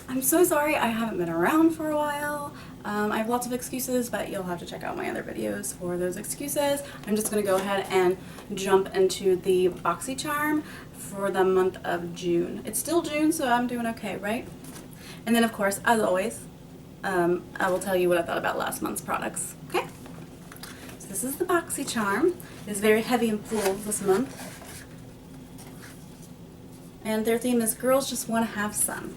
I'm so sorry I haven't been around for a while. I have lots of excuses, but you'll have to check out my other videos for those excuses. I'm just going to go ahead and jump into the BoxyCharm for the month of June. It's still June, so I'm doing okay, right? And then, of course, as always, I will tell you what I thought about last month's products, okay? So this is the BoxyCharm. It's very heavy and full this month. And their theme is Girls Just Want to Have Some.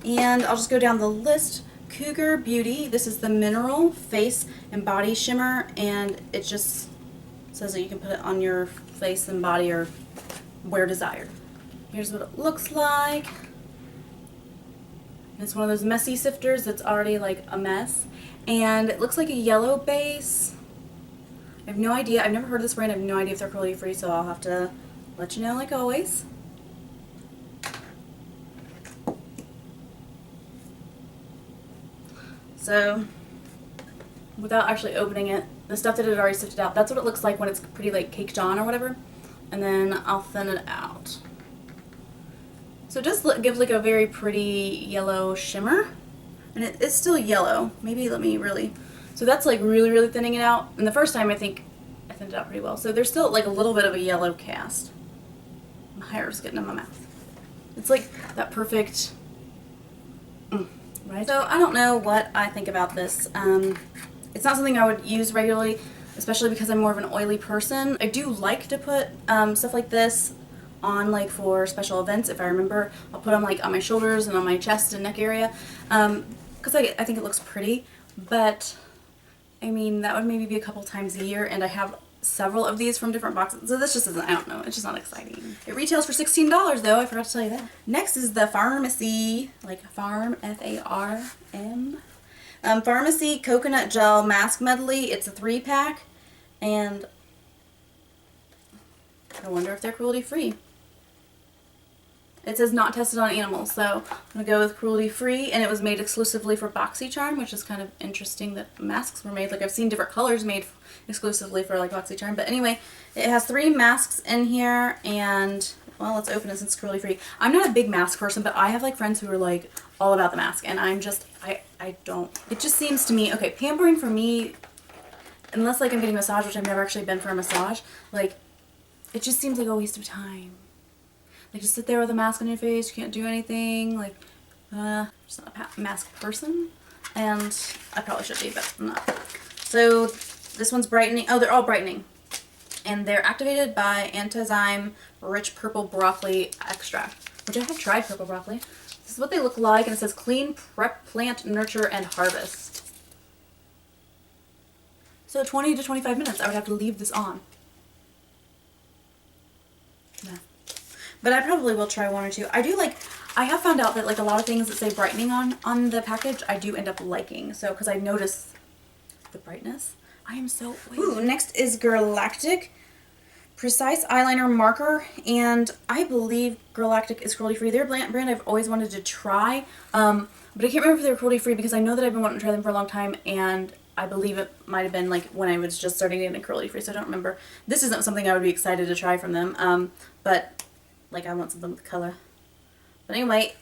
And I'll just go down the list. Cougar Beauty, this is the Mineral Face and Body Shimmer, and it just says that you can put it on your face and body or where desired. Here's what it looks like. It's one of those messy sifters that's already like a mess. And it looks like a yellow base. I have no idea. I've never heard of this brand. I have no idea if they're cruelty free, so I'll have to let you know like always. So, without actually opening it, the stuff that it already sifted out, that's what it looks like when it's pretty like caked on or whatever. And then I'll thin it out. So it does give like a very pretty yellow shimmer. And it's still yellow. Maybe let me really... So that's like really, really thinning it out. And the first time I think I thinned it out pretty well. So there's still like a little bit of a yellow cast. My hair is getting in my mouth. It's like that perfect... Right. So I don't know what I think about this. It's not something I would use regularly, especially because I'm more of an oily person. I do like to put stuff like this on like for special events. If I remember, I'll put them like on my shoulders and on my chest and neck area because I think it looks pretty. But I mean, that would maybe be a couple times a year, and I have several of these from different boxes, so this just isn't, I don't know, it's just not exciting. It retails for $16 though, I forgot to tell you that. Next is the Pharmacy, like Farm, F-A-R-M, Pharmacy Coconut Gel Mask Medley. It's a 3-pack, and I wonder if they're cruelty free. It says not tested on animals, so I'm going to go with cruelty free, and it was made exclusively for BoxyCharm, which is kind of interesting that masks were made. Like, I've seen different colors made exclusively for like BoxyCharm, but anyway, it has 3 masks in here, and well, let's open it since it's cruelty free. I'm not a big mask person, but I have like friends who are like all about the mask, and I'm just, I don't. It just seems to me, okay, pampering for me, unless like I'm getting a massage, which I've never actually been for a massage, like, it just seems like a waste of time. Like, just sit there with a mask on your face, you can't do anything, like, just not a mask person, and I probably should be, but I'm not. So, this one's brightening, oh, they're all brightening, and they're activated by Antizyme Rich Purple Broccoli Extract, which I have tried purple broccoli. This is what they look like, and it says Clean, Prep, Plant, Nurture, and Harvest. So 20 to 25 minutes I would have to leave this on. Yeah. But I probably will try one or two. I do like, I have found out that like a lot of things that say brightening on the package, I do end up liking. So, because I notice the brightness. I am so oily. Ooh, next is Galactic Precise Eyeliner Marker. And I believe Galactic is cruelty free. They're a brand I've always wanted to try. But I can't remember if they're cruelty free because I know that I've been wanting to try them for a long time. And I believe it might have been like when I was just starting getting cruelty free. So I don't remember. This isn't something I would be excited to try from them. But like, I want something with color. But anyway,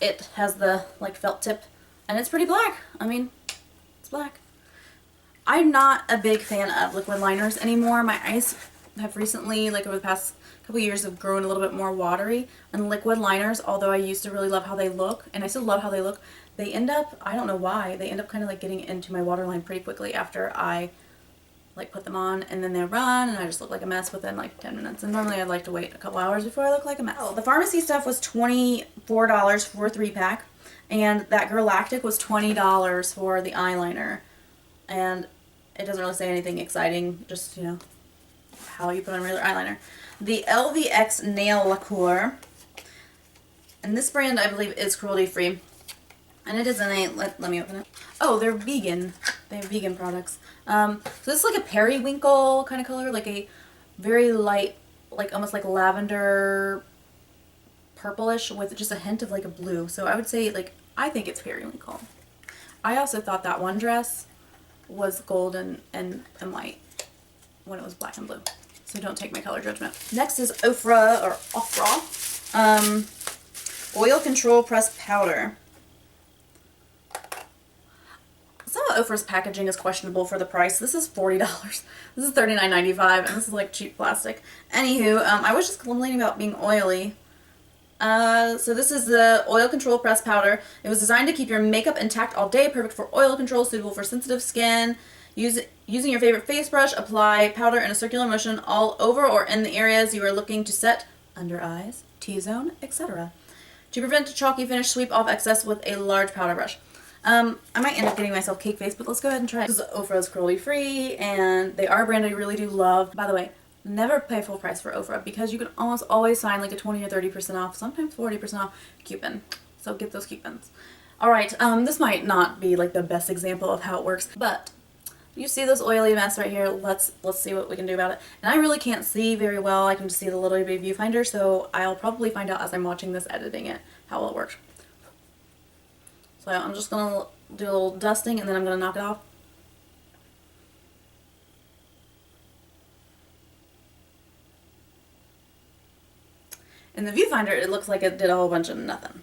it has the like felt tip, and it's pretty black. I mean, it's black. I'm not a big fan of liquid liners anymore. My eyes have recently, like over the past couple years, have grown a little bit more watery. And liquid liners, although I used to really love how they look, and I still love how they look, they end up, I don't know why, they end up kind of like getting into my waterline pretty quickly after I like put them on, and then they run, and I just look like a mess within like 10 minutes. And normally I'd like to wait a couple hours before I look like a mess. Oh, the pharmacy stuff was $24 for a 3-pack, and that Galactic was $20 for the eyeliner. And it doesn't really say anything exciting, just, you know, how you put on regular eyeliner. The LVX Nail Lacquer, and this brand I believe is cruelty free. And it isn't a, let me open it. Oh, they're vegan. They have vegan products. So this is like a periwinkle kind of color, like a very light, like almost like lavender purplish with just a hint of like a blue. So I would say like, I think it's periwinkle. I also thought that one dress was gold and white when it was black and blue. So don't take my color judgment. Next is Ofra, or Ofra. Oil Control Pressed Powder. Some of Ofra's packaging is questionable for the price. This is $40. This is $39.95, and this is like cheap plastic. Anywho, I was just complaining about being oily. So this is the Oil Control Pressed Powder. It was designed to keep your makeup intact all day, perfect for oil control, suitable for sensitive skin. Using your favorite face brush, apply powder in a circular motion all over or in the areas you are looking to set, under eyes, T-zone, etc. To prevent a chalky finish, sweep off excess with a large powder brush. I might end up getting myself cake face, but let's go ahead and try it. This is Ofra's cruelty free, and they are a brand I really do love. By the way, never pay full price for Ofra because you can almost always find like a 20 or 30% off, sometimes 40% off coupon. So get those coupons. Alright, this might not be like the best example of how it works, but you see this oily mess right here. Let's see what we can do about it. And I really can't see very well. I can just see the little bitty viewfinder, so I'll probably find out as I'm watching this, editing it, how well it works. So I'm just going to do a little dusting and then I'm going to knock it off. In the viewfinder, it looks like it did a whole bunch of nothing.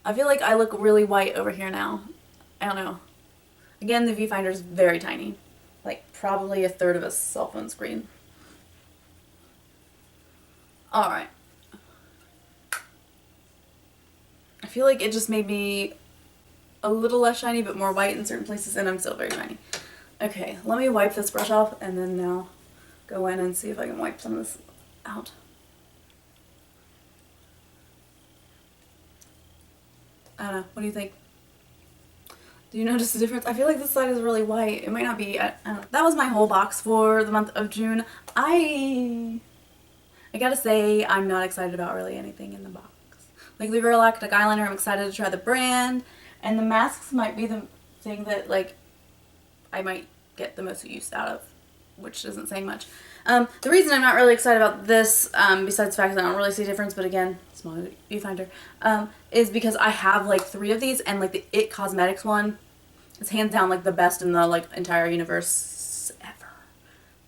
I feel like I look really white over here now. I don't know. Again, the viewfinder is very tiny. Like probably a third of a cell phone screen. Alright. I feel like it just made me a little less shiny but more white in certain places, and I'm still very shiny. Okay, let me wipe this brush off and then now go in and see if I can wipe some of this out. I don't know, what do you think? Do you notice the difference? I feel like this side is really white. It might not be, I don't know. That was my whole box for the month of June. I gotta say, I'm not excited about really anything in the box. Like the Real Actic Eyeliner, I'm excited to try the brand, and the masks might be the thing that like I might get the most use out of, which isn't saying much. The reason I'm not really excited about this, besides the fact that I don't really see a difference, but again, small viewfinder, is because I have like 3 of these, and like the It Cosmetics one is hands down like the best in the like entire universe ever.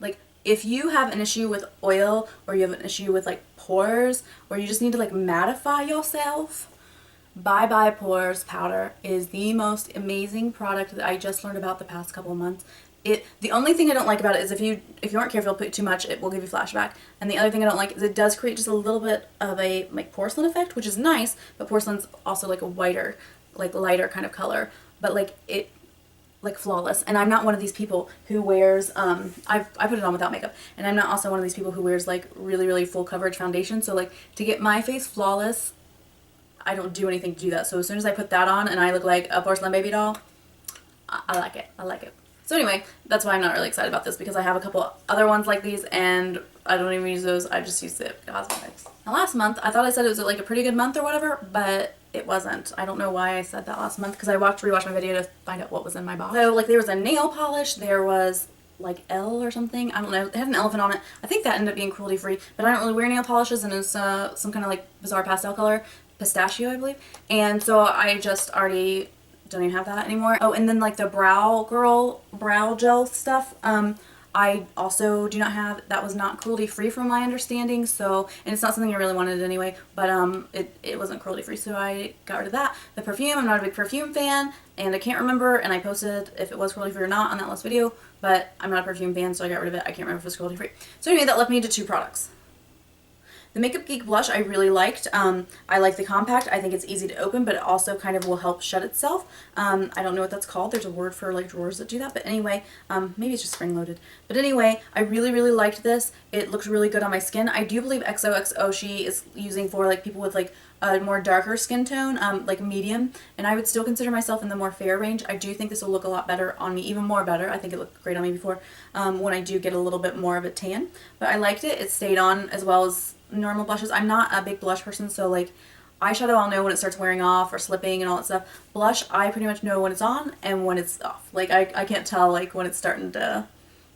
Like if you have an issue with oil, or you have an issue with like pores, or you just need to like mattify yourself, Bye Bye Pores powder is the most amazing product that I just learned about the past couple of months. The only thing I don't like about it is if you aren't careful, put too much, it will give you flashback. And the other thing I don't like is it does create just a little bit of a like porcelain effect, which is nice, but porcelain's also like a whiter, like lighter kind of color, but like it like flawless. And I'm not one of these people who wears I put it on without makeup, and I'm not also one of these people who wears like really full coverage foundation. So like to get my face flawless, I don't do anything to do that. So as soon as I put that on and I look like a porcelain baby doll, I like it. I like it. So anyway, that's why I'm not really excited about this, because I have a couple other ones like these and I don't even use those. I just use the cosmetics. Now last month, I thought I said it was like a pretty good month or whatever, but it wasn't. I don't know why I said that last month, because I rewatched my video to find out what was in my box. So like there was a nail polish, there was like Elle or something. I don't know. It had an elephant on it. I think that ended up being cruelty free, but I don't really wear nail polishes, and it was some kind of like bizarre pastel color. Pistachio, I believe. And so I just already don't even have that anymore. Oh, and then like the brow gel stuff, I also do not have. That was not cruelty free from my understanding, so, and it's not something I really wanted anyway, but it wasn't cruelty free, so I got rid of that. The perfume, I'm not a big perfume fan, and I can't remember, and I posted if it was cruelty free or not on that last video, but I'm not a perfume fan, so I got rid of it. I can't remember if it was cruelty free. So anyway, that left me to 2 products. The Makeup Geek blush I really liked. I like the compact. I think it's easy to open, but it also kind of will help shut itself. I don't know what that's called. There's a word for like drawers that do that, but anyway, maybe it's just spring loaded. But anyway, I really liked this. It looks really good on my skin. I do believe XOXO she is using for like people with like a more darker skin tone, like medium, and I would still consider myself in the more fair range. I do think this will look a lot better on me, even more better. I think it looked great on me before, when I do get a little bit more of a tan. But I liked it. It stayed on as well as normal blushes. I'm not a big blush person, so like eyeshadow I'll know when it starts wearing off or slipping and all that stuff. Blush, I pretty much know when it's on and when it's off. Like I can't tell like when it's starting to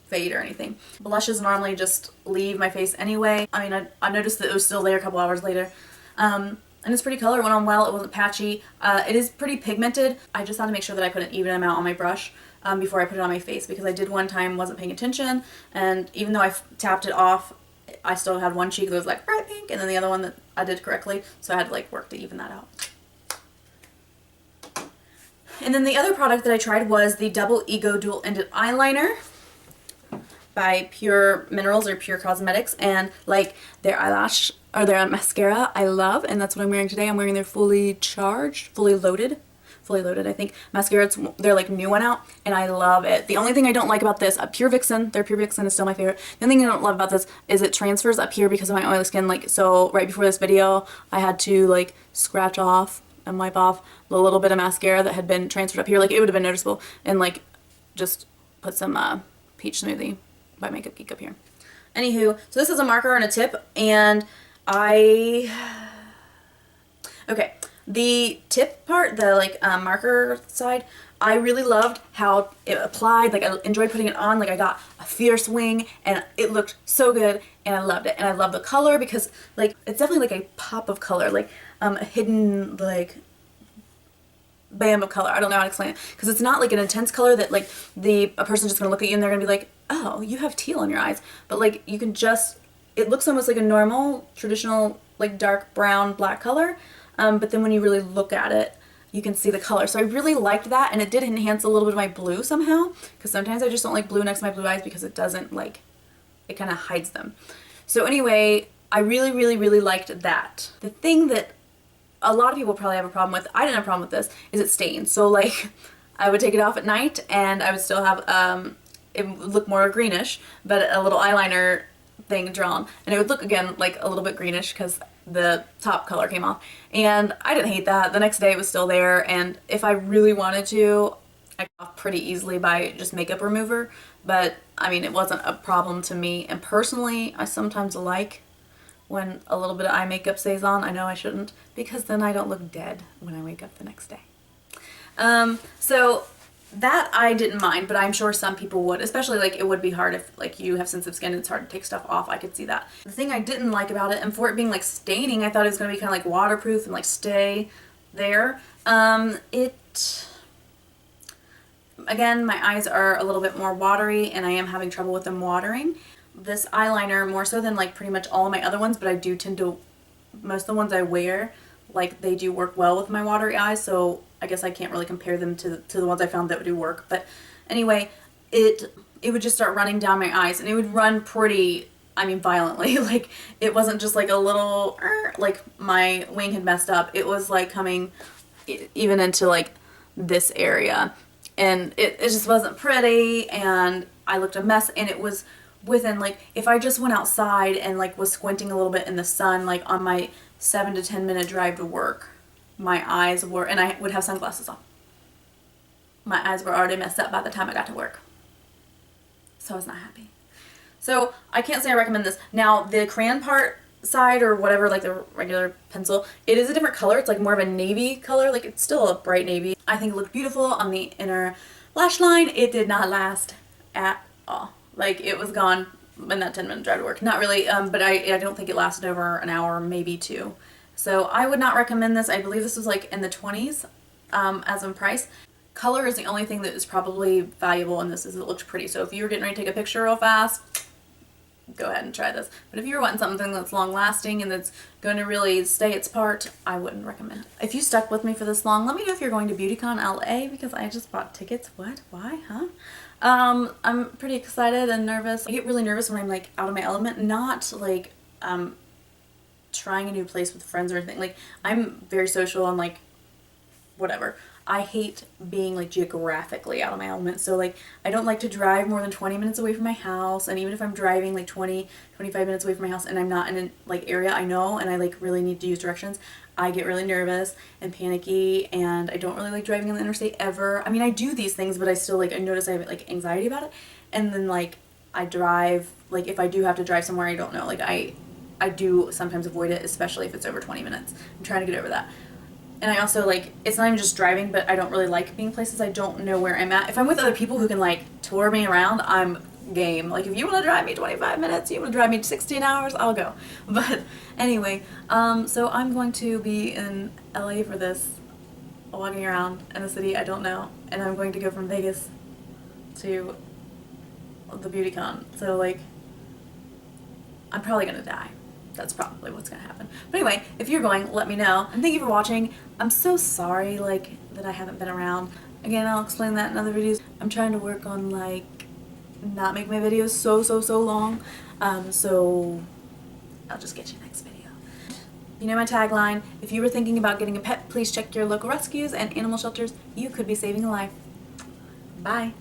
fade or anything. Blushes normally just leave my face anyway. I mean, I noticed that it was still there a couple hours later. And it's pretty color. It went on well. It wasn't patchy. It is pretty pigmented. I just had to make sure that I put an even amount on my brush. before I put it on my face, because I did one time, wasn't paying attention, and even though I tapped it off, I still had one cheek that was like bright pink, and then the other one that I did correctly, so I had to like work to even that out. And then the other product that I tried was the Double Ego Dual Ended Eyeliner by Pure Minerals or Pure Cosmetics, and like their eyelash or their mascara I love, and that's what I'm wearing today. I'm wearing their fully charged, fully loaded I think, mascara. It's their like new one out, and I love it. The only thing I don't like about this, Pure Vixen, their Pure Vixen is still my favorite. The only thing I don't love about this is it transfers up here because of my oily skin. Like, so right before this video, I had to like scratch off and wipe off the little bit of mascara that had been transferred up here. Like, it would have been noticeable, and like just put some Peach Smoothie by Makeup Geek up here. Anywho, so this is a marker and a tip, and okay, the tip part, the like marker side, I really loved how it applied. Like, I enjoyed putting it on. Like, I got a fierce wing, and it looked so good, and I loved it. And I love the color because like it's definitely like a pop of color, like a hidden like bam of color. I don't know how to explain it, because it's not like an intense color that like a person's just gonna look at you and they're gonna be like, oh, you have teal in your eyes. But like, you can just, it looks almost like a normal traditional like dark brown black color, but then when you really look at it, you can see the color. So I really liked that, and it did enhance a little bit of my blue somehow, because sometimes I just don't like blue next to my blue eyes because it doesn't like, it kind of hides them. So anyway, I really, really, really liked that. The thing that a lot of people probably have a problem with, I didn't have a problem with this, is it stains. So like, I would take it off at night and I would still have, it would look more greenish, but a little eyeliner thing drawn, and it would look again like a little bit greenish because the top color came off, and I didn't hate that. The next day it was still there, and if I really wanted to, I got off pretty easily by just makeup remover, but I mean, it wasn't a problem to me. And personally, I sometimes like when a little bit of eye makeup stays on. I know I shouldn't, because then I don't look dead when I wake up the next day. So that I didn't mind, but I'm sure some people would, especially like it would be hard if like you have sensitive skin and it's hard to take stuff off. I could see that. The thing I didn't like about it, and for it being like staining, I thought it was going to be kind of like waterproof and like stay there. Again, my eyes are a little bit more watery, and I am having trouble with them watering. This eyeliner, more so than like pretty much all of my other ones, but I do tend to, most of the ones I wear, like they do work well with my watery eyes, so I guess I can't really compare them to the ones I found that would do work. But anyway, it would just start running down my eyes, and it would run pretty, I mean, violently. Like, it wasn't just like a little, like my wing had messed up. It was like coming even into like this area, and it just wasn't pretty, and I looked a mess. And it was within like, if I just went outside and like was squinting a little bit in the sun, like on my 7 to 10 minute drive to work, my eyes were, and I would have sunglasses on, my eyes were already messed up by the time I got to work. So I was not happy. So I can't say I recommend this. Now the crayon part side, or whatever, like the regular pencil, it is a different color. It's like more of a navy color. Like, it's still a bright navy. I think it looked beautiful on the inner lash line. It did not last at all. Like, it was gone in that 10 minute drive to work. Not really, but I don't think it lasted over an hour, maybe 2. So I would not recommend this. I believe this was like in the 20s as in price. Color is the only thing that is probably valuable in this, is it looks pretty. So if you're getting ready to take a picture real fast, go ahead and try this. But if you're wanting something that's long lasting and that's going to really stay its part, I wouldn't recommend it. If you stuck with me for this long, let me know if you're going to BeautyCon LA, because I just bought tickets. What? Why? Huh? I'm pretty excited and nervous. I get really nervous when I'm like out of my element, not like trying a new place with friends or anything. Like, I'm very social and like whatever. I hate being like geographically out of my element. So like, I don't like to drive more than 20 minutes away from my house. And even if I'm driving like 20, 25 minutes away from my house and I'm not in a like area I know and I like really need to use directions, I get really nervous and panicky, and I don't really like driving on the interstate ever. I mean, I do these things, but I still like, I notice I have like anxiety about it. And then like, I drive, like if I do have to drive somewhere I don't know, like I do sometimes avoid it, especially if it's over 20 minutes. I'm trying to get over that. And I also like, it's not even just driving, but I don't really like being places I don't know where I'm at. If I'm with other people who can like tour me around, I'm game. Like, if you want to drive me 25 minutes, you want to drive me 16 hours, I'll go. But anyway, so I'm going to be in LA for this, walking around in a city I don't know, and I'm going to go from Vegas to the beauty con. So like, I'm probably gonna die. That's probably what's gonna happen. But anyway, if you're going, let me know. And thank you for watching. I'm so sorry like that I haven't been around. Again, I'll explain that in other videos. I'm trying to work on like not make my videos so long. So I'll just get you next video. You know my tagline, if you were thinking about getting a pet, please check your local rescues and animal shelters. You could be saving a life. Bye.